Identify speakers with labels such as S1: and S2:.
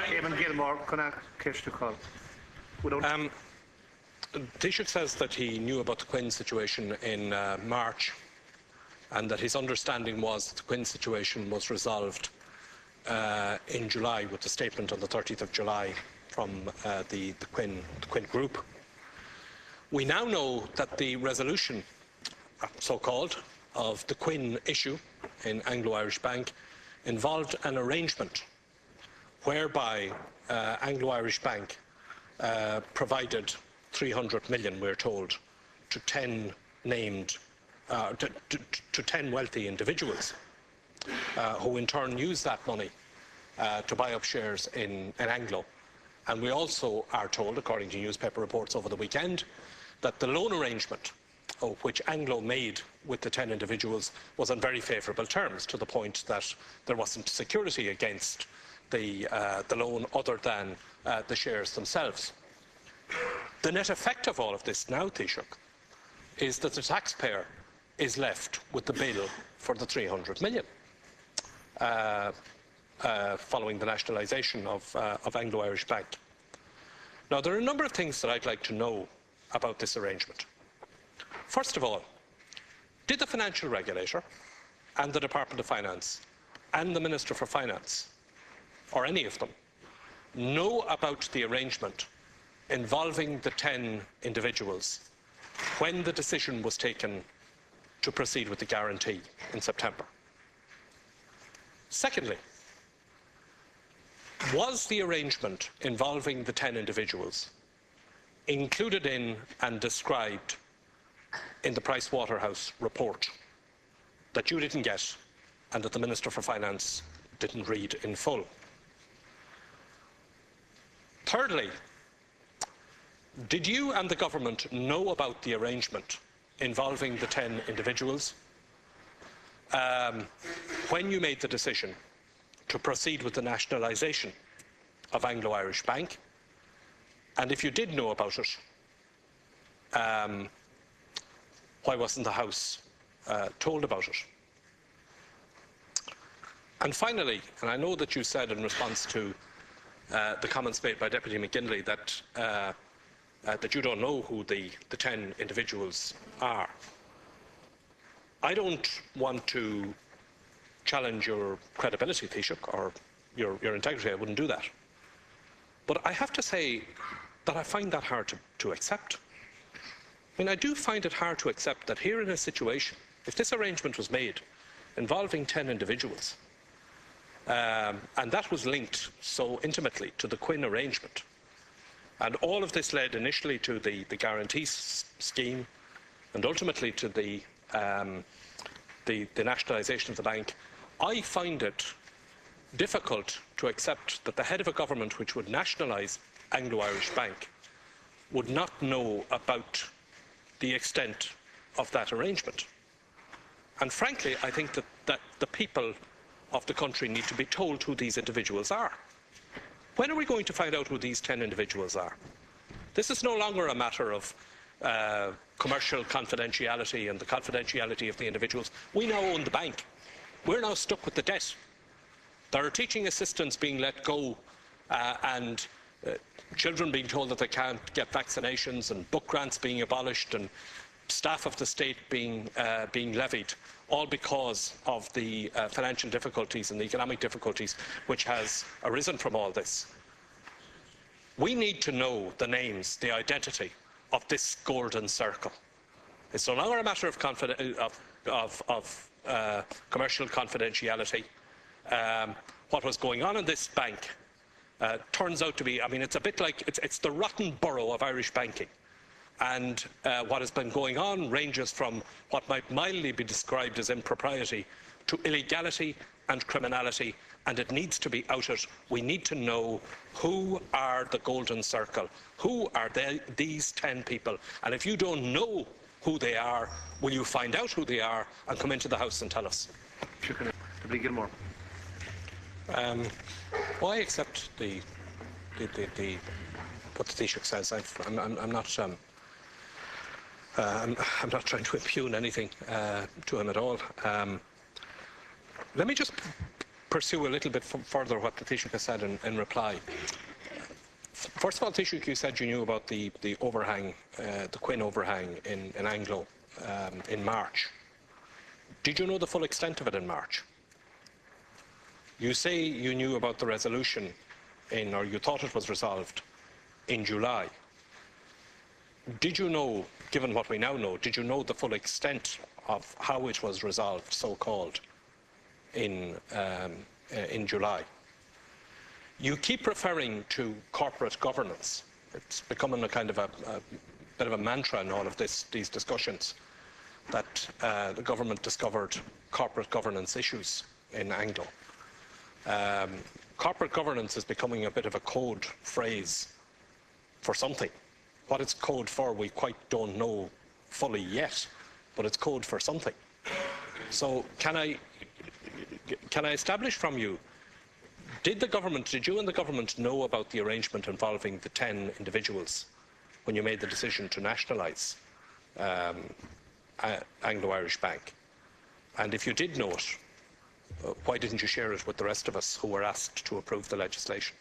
S1: Eamon Gilmore,
S2: Taoiseach says that he knew about the Quinn situation in March, and that his understanding was that the Quinn situation was resolved in July, with the statement on the 30th of July from the Quinn group. We now know that the resolution, so-called, of the Quinn issue in Anglo-Irish Bank involved an arrangement whereby Anglo-Irish Bank provided 300 million, we're told, to 10 named, to 10 wealthy individuals, who in turn used that money to buy up shares in Anglo. And we also are told, according to newspaper reports over the weekend, that the loan arrangement which Anglo made with the 10 individuals was on very favourable terms, to the point that there wasn't security against the loan other than the shares themselves. The net effect of all of this now, Taoiseach, is that the taxpayer is left with the bill for the 300 million following the nationalisation of Anglo-Irish Bank. Now, there are a number of things that I'd like to know about this arrangement. First of all, did the financial regulator and the Department of Finance and the Minister for Finance, or any of them, know about the arrangement involving the 10 individuals when the decision was taken to proceed with the guarantee in September? Secondly, was the arrangement involving the 10 individuals included in and described in the Price Waterhouse report that you didn't get and that the Minister for Finance didn't read in full? Thirdly, did you and the government know about the arrangement involving the 10 individuals when you made the decision to proceed with the nationalisation of Anglo-Irish Bank? And if you did know about it, why wasn't the House told about it? And finally, and I know that you said in response to the comments made by Deputy McGinley that that you don't know who the 10 individuals are. I don't want to challenge your credibility, Taoiseach, or your integrity. I wouldn't do that. But I have to say that I find that hard to accept. I mean, I do find it hard to accept that here in a situation, if this arrangement was made involving 10 individuals, and that was linked so intimately to the Quinn arrangement, and all of this led initially to the guarantee scheme and ultimately to the nationalisation of the bank, I find it difficult to accept that the head of a government which would nationalise Anglo-Irish Bank would not know about the extent of that arrangement. And frankly, I think that the people of the country need to be told who these individuals are. When are we going to find out who these 10 individuals are? This is no longer a matter of commercial confidentiality and the confidentiality of the individuals. We now own the bank. We're now stuck with the debt. There are teaching assistants being let go and children being told that they can't get vaccinations, and book grants being abolished, and staff of the state being levied, all because of the financial difficulties and the economic difficulties which has arisen from all this. We need to know the names, the identity of this golden circle. It's no longer a matter of commercial confidentiality. What was going on in this bank turns out to be, I mean, it's a bit like, it's the rotten borough of Irish banking. And what has been going on ranges from what might mildly be described as impropriety to illegality and criminality, and it needs to be outed. We need to know who are the golden circle, who are these 10 people, and if you don't know who they are, will you find out who they are and come into the House and tell us?
S1: Deputy Gilmore.
S2: Well, I accept what the Taoiseach says. I'm not trying to impugn anything to him at all. Let me just pursue a little bit further what the Taoiseach has said in reply. First of all, Taoiseach, you said you knew about the overhang, the Quinn overhang in Anglo in March. Did you know the full extent of it in March? You say you knew about the resolution or you thought it was resolved in July. Did you know, given what we now know, did you know the full extent of how it was resolved, so-called, in July? You keep referring to corporate governance. It's becoming a kind of a bit of a mantra in all of these discussions, that the government discovered corporate governance issues in Anglo. Corporate governance is becoming a bit of a code phrase for something. What it's code for, we quite don't know fully yet, but it's code for something. So can I establish from you, did you and the government know about the arrangement involving the 10 individuals when you made the decision to nationalise Anglo-Irish Bank? And if you did know it, why didn't you share it with the rest of us who were asked to approve the legislation?